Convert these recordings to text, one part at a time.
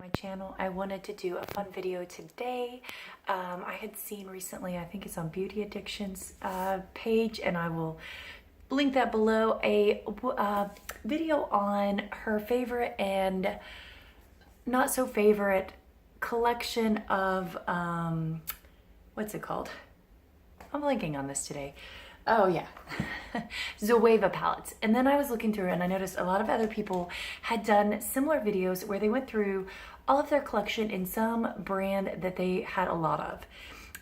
My channel. I wanted to do a fun video today. I had seen recently, I think it's on Beautyaddiction's page, and I will link that below, a video on her favorite and not so favorite collection of, what's it called? I'm blanking on this today. Oh yeah, Zodiac palettes. And then I was looking through and I noticed a lot of other people had done similar videos where they went through all of their collection in some brand that they had a lot of.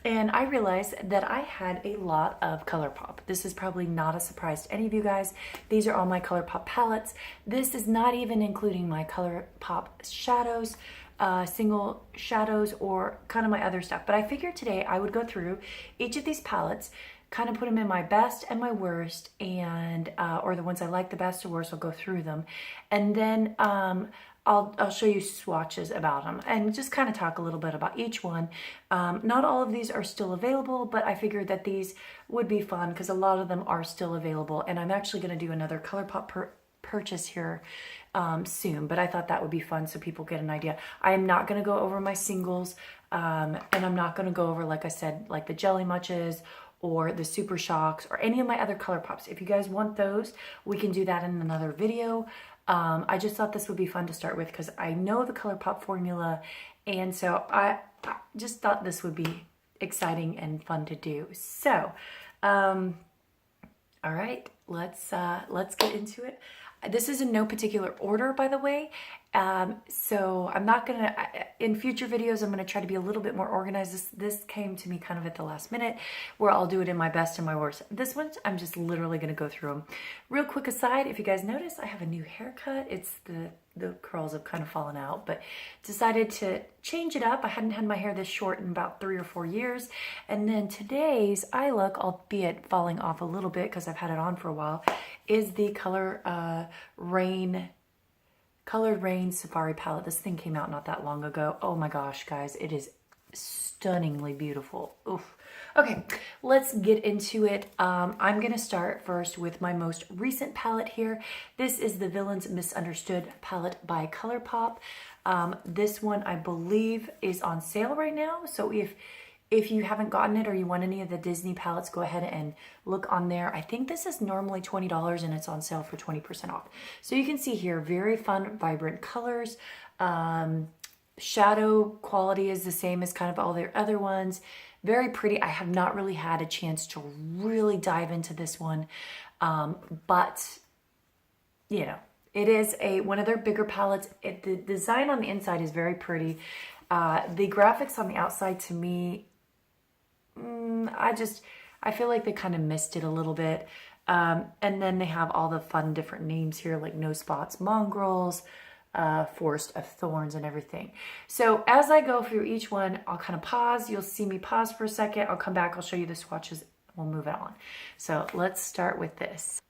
And I realized that I had a lot of Colourpop. This is probably not a surprise to any of you guys. These are all my Colourpop palettes. This is not even including my Colourpop shadows, single shadows, or kind of my other stuff. But I figured today I would go through each of these palettes, kind of put them in my best and my worst, and or the ones I like the best or worst. I'll go through them, and then I'll show you swatches about them and just kind of talk a little bit about each one. Not all of these are still available, but I figured that these would be fun because a lot of them are still available, and I'm actually going to do another Colourpop purchase here soon, but I thought that would be fun so people get an idea. I am not going to go over my singles, and I'm not going to go over, like I said, like the Jelly Muches or the Super Shocks or any of my other Colourpops. If you guys want those, we can do that in another video. I just thought this would be fun to start with because I know the Colourpop formula, and so I just thought this would be exciting and fun to do. So, all right, let's get into it. This is in no particular order, by the way. So I'm not gonna, in future videos, I'm gonna try to be a little bit more organized. This came to me kind of at the last minute where I'll do it in my best and my worst. This one, I'm just literally gonna go through them. Real quick aside, if you guys notice, I have a new haircut. It's the curls have kind of fallen out, but decided to change it up. I hadn't had my hair this short in about 3 or 4 years. And then today's eye look, albeit falling off a little bit because I've had it on for a while, is the Colored Rain Safari palette. This thing came out not that long ago. Oh my gosh, guys, it is stunningly beautiful. Oof. Okay, let's get into it. I'm gonna start first with my most recent palette here. This is the Villains Misunderstood palette by Colourpop. This one, I believe, is on sale right now. So if you haven't gotten it or you want any of the Disney palettes, go ahead and look on there. I think this is normally $20 and it's on sale for 20% off. So you can see here, very fun, vibrant colors. Shadow quality is the same as kind of all their other ones. Very pretty. I have not really had a chance to really dive into this one. But, you know, it is one of their bigger palettes. The design on the inside is very pretty. The graphics on the outside, to me, I feel like they kind of missed it a little bit. And then they have all the fun different names here, like No Spots Mongrels, Forest of Thorns, and everything. So as I go through each one, I'll kind of pause. You'll see me pause for a second. I'll come back. I'll show you the swatches. We'll move it on. So let's start with this.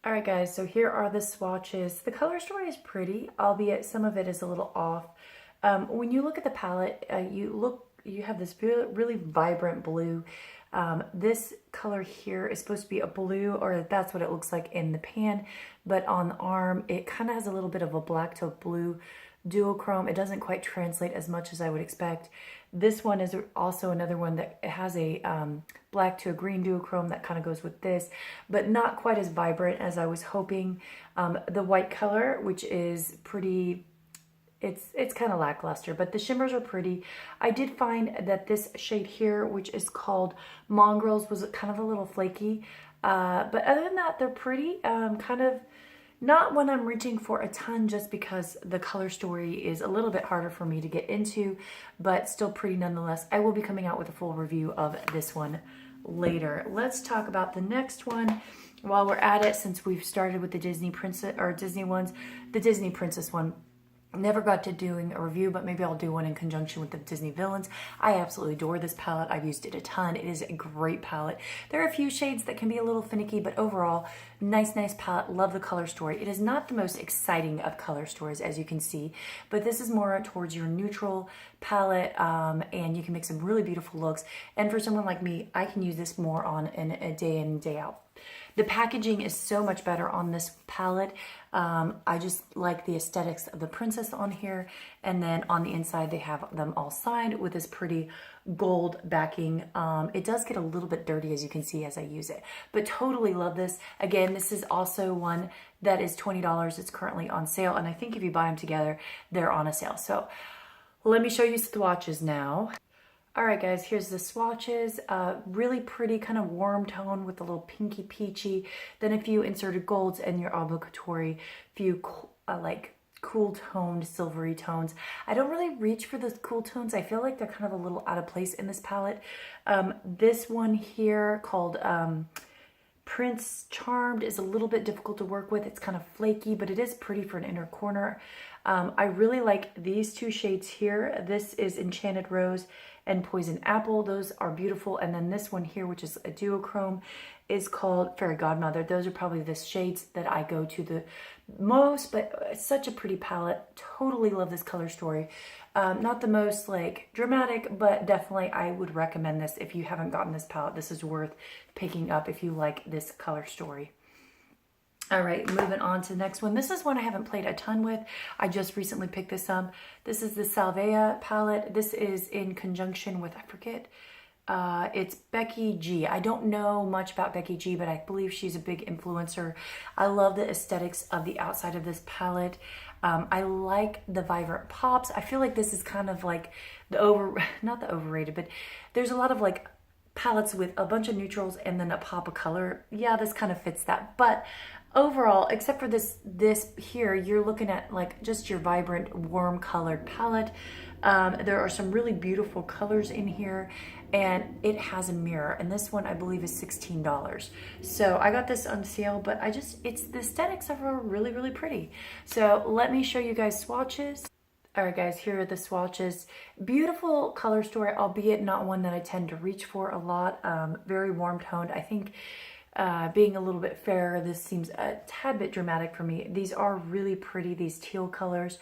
All right, guys. So here are the swatches. The color story is pretty, albeit some of it is a little off. When you look at the palette, you have this really vibrant blue. This color here is supposed to be a blue, or that's what it looks like in the pan, but on the arm, it kind of has a little bit of a black to blue duochrome. It doesn't quite translate as much as I would expect. This one is also another one that has a black to a green duochrome that kind of goes with this, but not quite as vibrant as I was hoping. The white color, which is pretty, it's kind of lackluster, but the shimmers are pretty. I did find that this shade here, which is called Mongrels, was kind of a little flaky. But other than that, they're pretty. Kind of not one I'm reaching for a ton just because the color story is a little bit harder for me to get into, but still pretty nonetheless. I will be coming out with a full review of this one later. Let's talk about the next one while we're at it, since we've started with the Disney Princess or Disney ones. The Disney Princess one, never got to doing a review, but maybe I'll do one in conjunction with the Disney Villains. I absolutely adore this palette. I've used it a ton. It is a great palette. There are a few shades that can be a little finicky, but overall, nice palette. Love the color story. It is not the most exciting of color stories, as you can see, but this is more towards your neutral palette, and you can make some really beautiful looks. And for someone like me, I can use this more on a day in and day out. The packaging is so much better on this palette. I just like the aesthetics of the princess on here. And then on the inside, they have them all signed with this pretty gold backing. It does get a little bit dirty, as you can see as I use it, but totally love this. Again, this is also one that is $20. It's currently on sale. And I think if you buy them together, they're on a sale. So let me show you swatches now. All right, guys, here's the swatches. Really pretty, kind of warm tone with a little pinky peachy. Then a few inserted golds and your obligatory few like cool toned, silvery tones. I don't really reach for those cool tones. I feel like they're kind of a little out of place in this palette. This one here called Prince Charmed is a little bit difficult to work with. It's kind of flaky, but it is pretty for an inner corner. I really like these two shades here. This is Enchanted Rose and Poison Apple. Those are beautiful. And then this one here, which is a duochrome, is called Fairy Godmother. Those are probably the shades that I go to the most, but it's such a pretty palette. Totally love this color story. Not the most like dramatic, but definitely I would recommend this if you haven't gotten this palette. This is worth picking up if you like this color story. All right, moving on to the next one. This is one I haven't played a ton with. I just recently picked this up. This is the Salvaje palette. This is in conjunction with, I forget, it's Becky G. I don't know much about Becky G, but I believe she's a big influencer. I love the aesthetics of the outside of this palette. I like the vibrant pops. I feel like this is kind of like not the overrated, but there's a lot of like palettes with a bunch of neutrals and then a pop of color. Yeah, this kind of fits that. But overall, except for this here, you're looking at like just your vibrant, warm colored palette. There are some really beautiful colors in here, and it has a mirror, and this one I believe is $16. So I got this on sale, but it's the aesthetics of her really, really pretty. So let me show you guys swatches. All right, guys, here are the swatches. Beautiful color story, albeit not one that I tend to reach for a lot. Very warm toned. I think being a little bit fairer, this seems a tad bit dramatic for me. These are really pretty, these teal colors,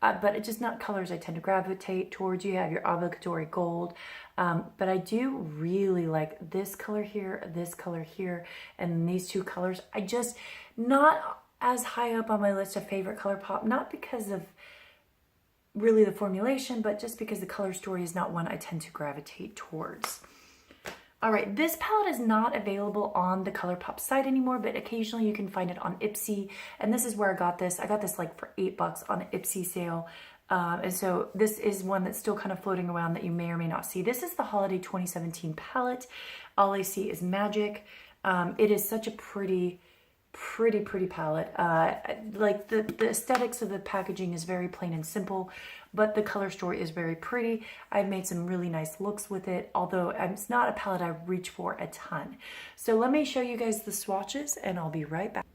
but it's just not colors I tend to gravitate towards. You have your obligatory gold, but I do really like this color here, and these two colors. I just, not as high up on my list of favorite Colourpop, not because of really the formulation, but just because the color story is not one I tend to gravitate towards. All right, this palette is not available on the Colourpop site anymore, but occasionally you can find it on Ipsy, and this is where I got this. I got this like for $8 on an Ipsy sale, and so this is one that's still kind of floating around that you may or may not see. This is the Holiday 2017 palette. All I see is magic. It is such a pretty palette. Like the aesthetics of the packaging is very plain and simple, but the color story is very pretty. I've made some really nice looks with it, although it's not a palette I reach for a ton. So let me show you guys the swatches and I'll be right back.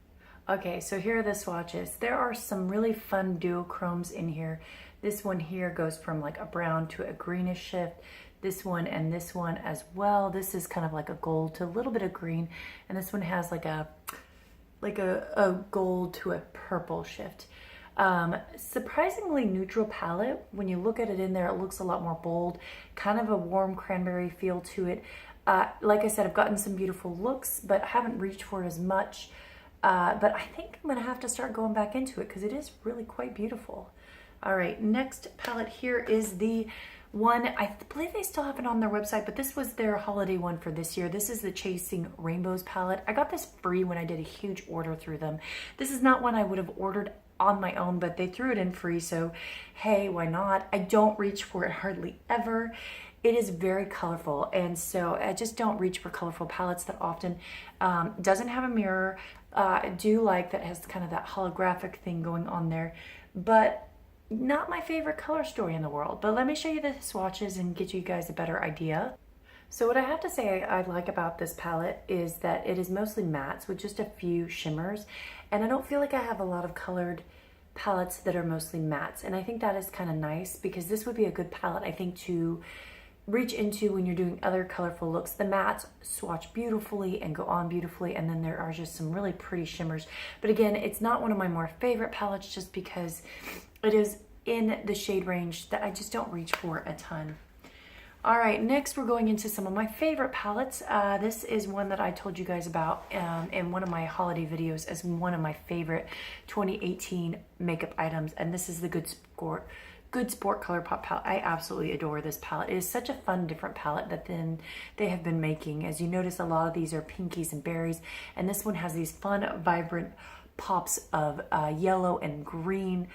Okay, so here are the swatches. There are some really fun duochromes in here. This one here goes from like a brown to a greenish shift. This one and this one as well. This is kind of like a gold to a little bit of green, and this one has like a gold to a purple shift. Surprisingly neutral palette. When you look at it in there, it looks a lot more bold, kind of a warm cranberry feel to it. Like I said, I've gotten some beautiful looks, but I haven't reached for it as much. But I think I'm gonna have to start going back into it because it is really quite beautiful. All right, next palette here is the one, I believe they still have it on their website, but this was their holiday one for this year. This is the Chasing Rainbows palette. I got this free when I did a huge order through them. This is not one I would have ordered on my own, but they threw it in free, so hey, why not? I don't reach for it hardly ever. It is very colorful, and so I just don't reach for colorful palettes that often. Doesn't have a mirror. I do like that it has kind of that holographic thing going on there, but not my favorite color story in the world. But let me show you the swatches and get you guys a better idea. So what I have to say I like about this palette is that it is mostly mattes with just a few shimmers, and I don't feel like I have a lot of colored palettes that are mostly mattes, and I think that is kind of nice because this would be a good palette, I think, to reach into when you're doing other colorful looks. The mattes swatch beautifully and go on beautifully, and then there are just some really pretty shimmers. But again, it's not one of my more favorite palettes just because it is in the shade range that I just don't reach for a ton. All right, next we're going into some of my favorite palettes. This is one that I told you guys about in one of my holiday videos as one of my favorite 2018 makeup items, and this is the Good Sport Colourpop palette. I absolutely adore this palette. It is such a fun, different palette that then they have been making. As you notice, a lot of these are pinkies and berries, and this one has these fun, vibrant pops of yellow and green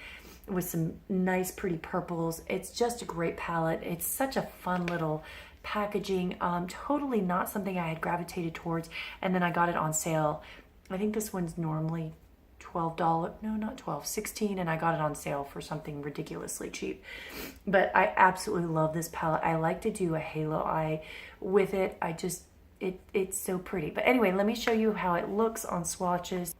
with some nice, pretty purples. It's just a great palette. It's such a fun little packaging. Totally not something I had gravitated towards, and then I got it on sale. I think this one's normally $12, no, not 12, 16, and I got it on sale for something ridiculously cheap. But I absolutely love this palette. I like to do a halo eye with it. It's so pretty. But anyway, let me show you how it looks on swatches.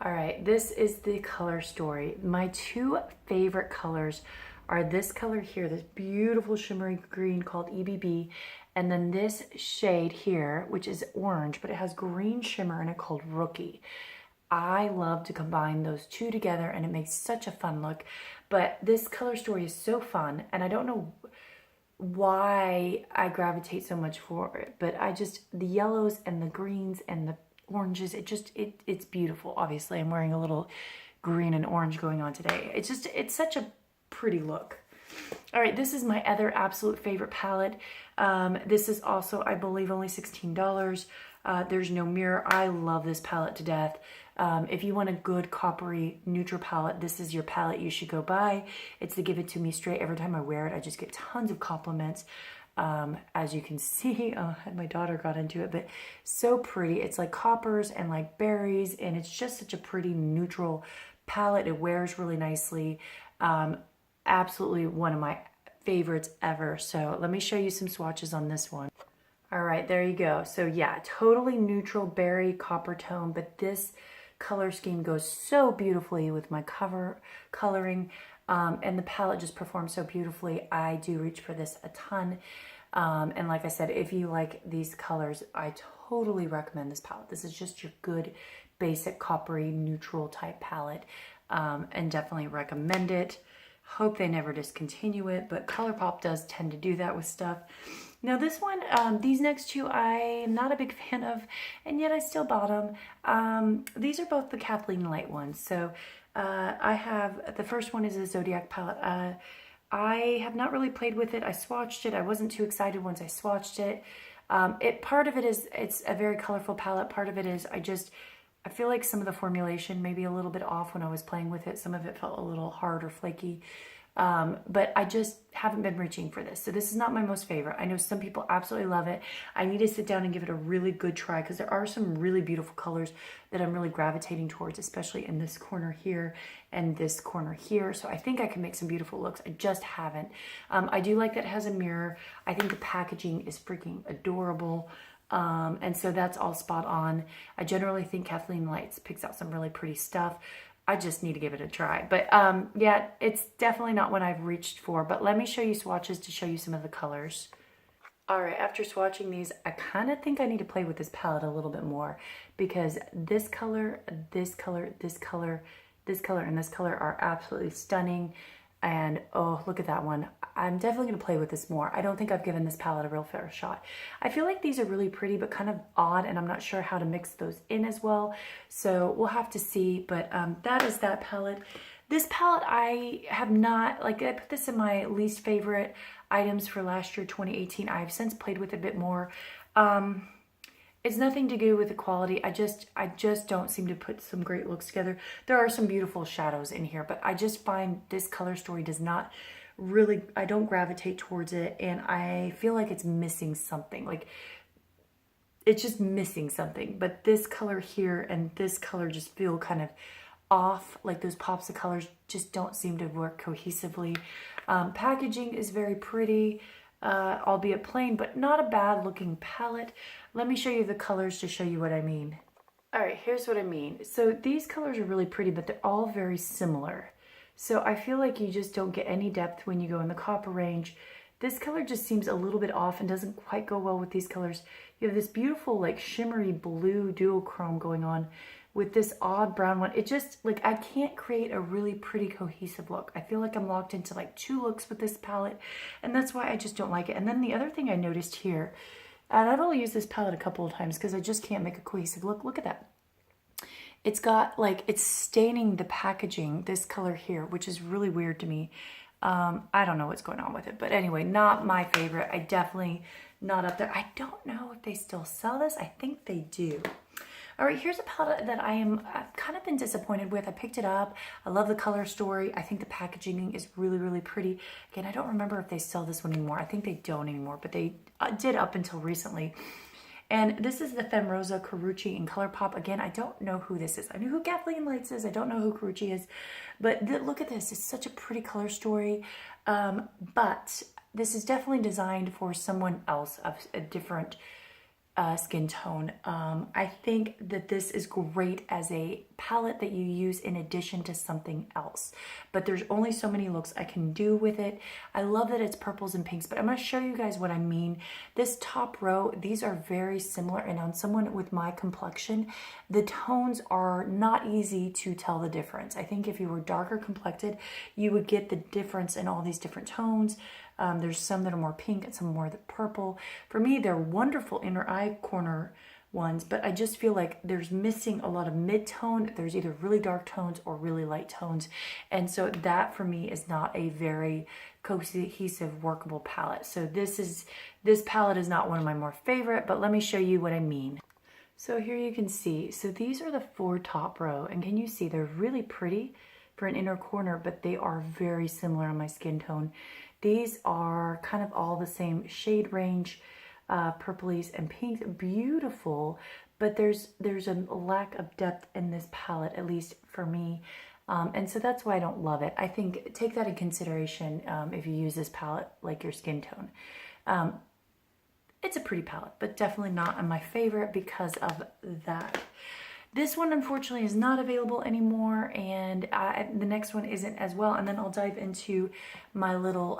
All right, this is the color story. My two favorite colors are this color here, this beautiful shimmery green called EBB, and then this shade here, which is orange, but it has green shimmer in it called Rookie. I love to combine those two together, and it makes such a fun look. But this color story is so fun, and I don't know why I gravitate so much for it, but the yellows and the greens and the oranges, it's beautiful. Obviously, I'm wearing a little green and orange going on today. It's such a pretty look. All right, this is my other absolute favorite palette. This is also, I believe, only $16. There's no mirror. I love this palette to death. If you want a good coppery neutral palette, this is your palette you should go buy. It's the Give It To Me Straight. Every time I wear it, I just get tons of compliments. As you can see, my daughter got into it, but so pretty. It's like coppers and like berries, and it's just such a pretty neutral palette. It wears really nicely. Absolutely one of my favorites ever. So let me show you some swatches on this one. All right, there you go. So yeah, totally neutral berry copper tone, but this color scheme goes so beautifully with my coloring. And the palette just performs so beautifully. I do reach for this a ton. And like I said, if you like these colors, I totally recommend this palette. This is just your good, basic, coppery, neutral type palette. And definitely recommend it. Hope they never discontinue it, but Colourpop does tend to do that with stuff. Now this one, these next two I am not a big fan of, and yet I still bought them. These are both the Kathleen Light ones. So I have, the first one is a Zodiac palette. I have not really played with it. I swatched it. I wasn't too excited once I swatched it. Part of it is, it's a very colorful palette. Part of it is, I feel like some of the formulation may be a little bit off when I was playing with it. Some of it felt a little hard or flaky. But I just haven't been reaching for this. So this is not my most favorite. I know some people absolutely love it. I need to sit down and give it a really good try because there are some really beautiful colors that I'm really gravitating towards, especially in this corner here and this corner here. So I think I can make some beautiful looks. I just haven't. I do like that it has a mirror. I think the packaging is freaking adorable. And so that's all spot on. I generally think Kathleen Lights picks out some really pretty stuff. I just need to give it a try. But yeah, it's definitely not what I've reached for. But let me show you swatches to show you some of the colors. All right, after swatching these, I kind of think I need to play with this palette a little bit more because this color, this color, this color, this color, and this color are absolutely stunning. And oh, look at that one. I'm definitely going to play with this more. I don't think I've given this palette a real fair shot. I feel like these are really pretty, but kind of odd, and I'm not sure how to mix those in as well. So we'll have to see, but that is that palette. This palette, I have not, like I put this in my least favorite items for last year, 2018. I've since played with it a bit more. It's nothing to do with the quality. I just don't seem to put some great looks together. There are some beautiful shadows in here, but I just find this color story does not really, I don't gravitate towards it, and I feel like it's missing something. Like, it's just missing something. But this color here and this color just feel kind of off. Like those pops of colors just don't seem to work cohesively. Packaging is very pretty. Albeit plain, but not a bad looking palette. Let me show you the colors to show you what I mean. All right, here's what I mean. So these colors are really pretty, but they're all very similar. So I feel like you just don't get any depth when you go in the copper range. This color just seems a little bit off and doesn't quite go well with these colors. You have this beautiful like shimmery blue dual chrome going on with this odd brown one. It just, like, I can't create a really pretty cohesive look. I feel like I'm locked into like 2 looks with this palette, and that's why I just don't like it. And then the other thing I noticed here, and I've only used this palette a couple of times because I just can't make a cohesive look. Look at that. It's got like, it's staining the packaging, this color here, which is really weird to me. I don't know what's going on with it, but anyway, not my favorite. I definitely not up there. I don't know if they still sell this. I think they do. All right, here's a palette that I've kind of been disappointed with. I picked it up. I love the color story. I think the packaging is really, really pretty. Again, I don't remember if they sell this one anymore. I think they don't anymore, but they did up until recently. And this is the Femm Rosa Carucci in Colourpop. Again, I don't know who this is. I know who Kathleen Lights is. I don't know who Carucci is. But look at this. It's such a pretty color story. But this is definitely designed for someone else of a different skin tone. I think that this is great as a palette that you use in addition to something else, but there's only so many looks I can do with it. I love that it's purples and pinks, but I'm going to show you guys what I mean. This top row, these are very similar, and on someone with my complexion, the tones are not easy to tell the difference. I think if you were darker complected, you would get the difference in all these different tones. There's some that are more pink and some more purple. For me, they're wonderful inner eye corner ones, but I just feel like there's missing a lot of mid-tone. There's either really dark tones or really light tones. And so that for me is not a very cohesive, workable palette. So this palette is not one of my more favorite, but let me show you what I mean. So here you can see, so these are the 4 top row, and can you see they're really pretty for an inner corner, but they are very similar on my skin tone. These are kind of all the same shade range, purplies and pinks, beautiful, but there's a lack of depth in this palette, at least for me. And so that's why I don't love it. I think take that in consideration if you use this palette like your skin tone. It's a pretty palette, but definitely not my favorite because of that. This one, unfortunately, is not available anymore, and the next one isn't as well. And then I'll dive into my little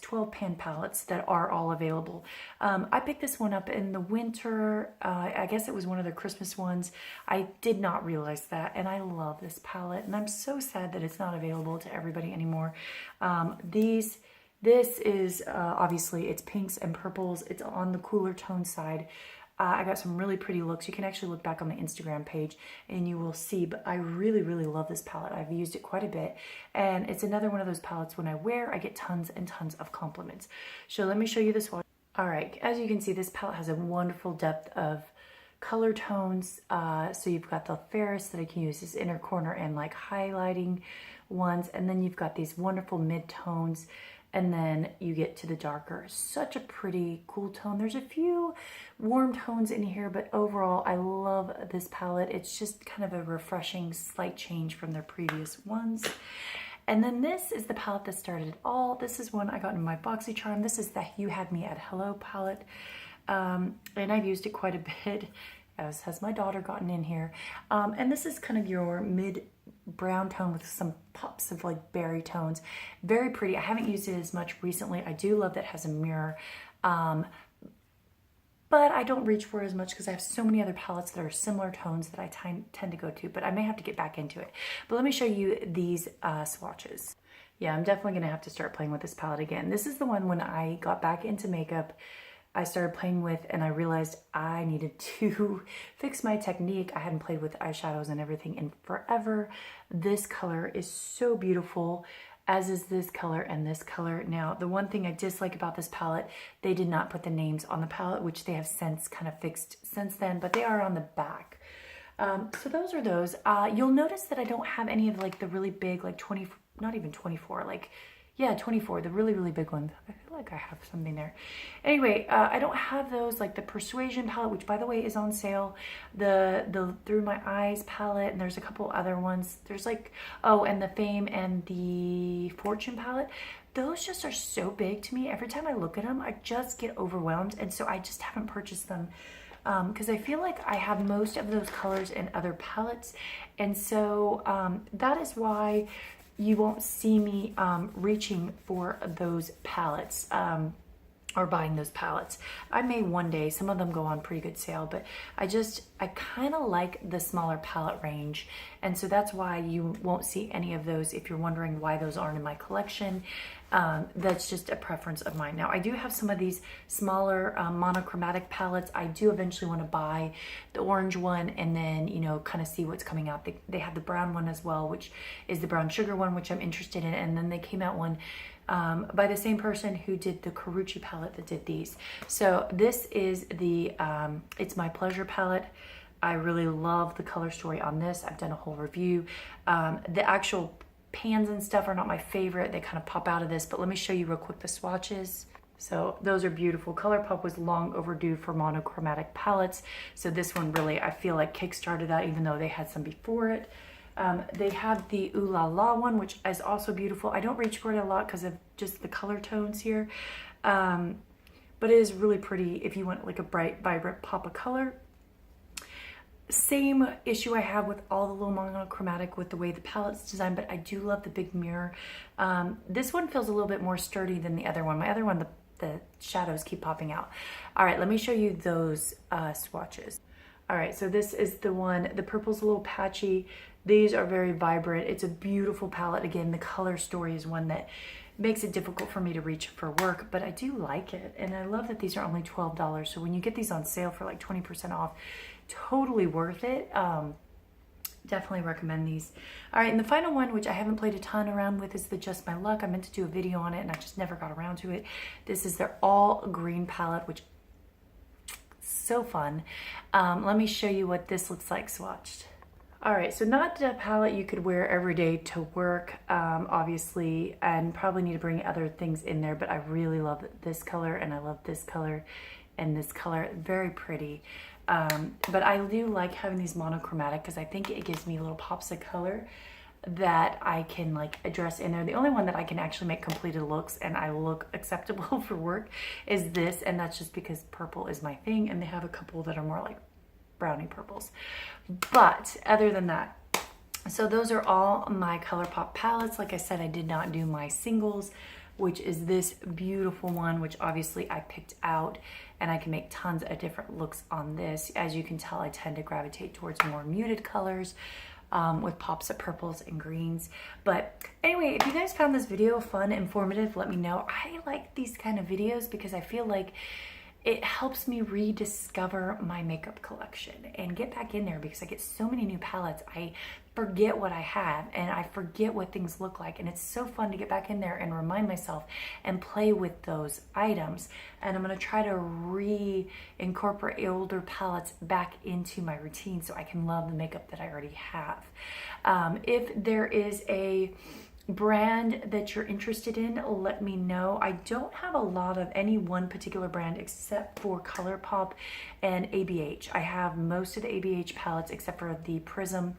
12 pan palettes that are all available. I picked this one up in the winter. I guess it was one of the Christmas ones. I did not realize that, and I love this palette, and I'm so sad that it's not available to everybody anymore. This is, obviously, it's pinks and purples. It's on the cooler tone side. I got some really pretty looks. You can actually look back on the Instagram page and you will see, but I really, really love this palette. I've used it quite a bit, and it's another one of those palettes when I wear, I get tons and tons of compliments. So let me show you this one. All right, as you can see, this palette has a wonderful depth of color tones. So you've got the fairest that I can use, this inner corner and like highlighting ones, and then you've got these wonderful mid-tones, and then you get to the darker. Such a pretty, cool tone. There's a few warm tones in here, but overall, I love this palette. It's just kind of a refreshing, slight change from their previous ones. And then this is the palette that started it all. This is one I got in my BoxyCharm. This is the You Had Me at Hello palette. And I've used it quite a bit, as has my daughter gotten in here. And this is kind of your mid brown tone with some pops of like berry tones. Very pretty. I haven't used it as much recently. I do love that it has a mirror. But I don't reach for it as much because I have so many other palettes that are similar tones that I tend to go to, but I may have to get back into it. But let me show you these swatches. Yeah, I'm definitely going to have to start playing with this palette again. This is the one when I got back into makeup, I started playing with, and I realized I needed to fix my technique. I hadn't played with eyeshadows and everything in forever. This color is so beautiful, as is this color and this color. Now, the one thing I dislike about this palette, they did not put the names on the palette, which they have since kind of fixed since then, but they are on the back. So those are those. You'll notice that I don't have any of like the really big, like 20, not even 24, like, yeah, 24, the really, really big ones. I feel like I have something there. Anyway, I don't have those, like the Persuasion palette, which by the way is on sale. The Through My Eyes palette, and there's a couple other ones. There's like, oh, and the Fame and the Fortune palette. Those just are so big to me. Every time I look at them, I just get overwhelmed. And so I just haven't purchased them because I feel like I have most of those colors in other palettes. And so that is why you won't see me reaching for those palettes. or buying those palettes. I may one day, some of them go on pretty good sale, but I kind of like the smaller palette range. And so that's why you won't see any of those if you're wondering why those aren't in my collection. That's just a preference of mine. Now I do have some of these smaller monochromatic palettes. I do eventually want to buy the orange one and then, you know, kind of see what's coming out. They have the brown one as well, which is the brown sugar one, which I'm interested in. And then they came out one by the same person who did the Karuchi palette that did these. So this is the, it's My Pleasure palette. I really love the color story on this. I've done a whole review. The actual pans and stuff are not my favorite. They kind of pop out of this, but let me show you real quick the swatches. So those are beautiful. Colourpop was long overdue for monochromatic palettes. So this one really, I feel like kickstarted that, even though they had some before it. They have the Ooh La La one, which is also beautiful. I don't reach for it a lot because of just the color tones here. But it is really pretty if you want like a bright, vibrant pop of color. Same issue I have with all the little monochromatic with the way the palette's designed, but I do love the big mirror. This one feels a little bit more sturdy than the other one. My other one, the shadows keep popping out. All right, let me show you those swatches. All right, so this is the one, the purple's a little patchy. These are very vibrant. It's a beautiful palette. Again, the color story is one that makes it difficult for me to reach for work, but I do like it. And I love that these are only $12. So when you get these on sale for like 20% off, totally worth it. Definitely recommend these. All right, and the final one, which I haven't played a ton around with, is the Just My Luck. I meant to do a video on it and I just never got around to it. This is their all green palette, which so fun. Let me show you what this looks like swatched. All right, so not a palette you could wear every day to work, obviously, and probably need to bring other things in there, but I really love this color and I love this color and this color. Very pretty. But I do like having these monochromatic because I think it gives me little pops of color that I can like address in there. The only one that I can actually make completed looks and I look acceptable for work is this, and that's just because purple is my thing, and they have a couple that are more like brownie purples. But other than that, so those are all my Colourpop palettes. Like I said, I did not do my singles, which is this beautiful one, which obviously I picked out, and I can make tons of different looks on this. As you can tell, I tend to gravitate towards more muted colors with pops of purples and greens. But anyway, if you guys found this video fun, informative, let me know. I like these kind of videos because I feel like it helps me rediscover my makeup collection and get back in there, because I get so many new palettes. I forget what I have and I forget what things look like. And it's so fun to get back in there and remind myself and play with those items. And I'm gonna try to reincorporate older palettes back into my routine so I can love the makeup that I already have. If there is a brand that you're interested in, let me know. I don't have a lot of any one particular brand except for Colourpop and ABH. I have most of the ABH palettes except for the Prism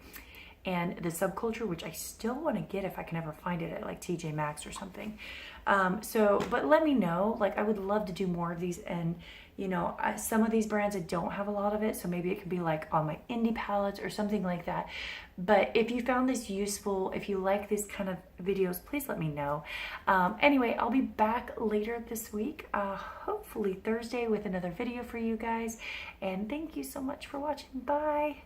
and the Subculture, which I still want to get if I can ever find it at like TJ Maxx or something. But let me know. Like, I would love to do more of these, and you know, some of these brands I don't have a lot of it, so maybe it could be like on my indie palettes or something like that. But if you found this useful, if you like these kind of videos, please let me know. Anyway, I'll be back later this week, hopefully Thursday, with another video for you guys. And thank you so much for watching. Bye.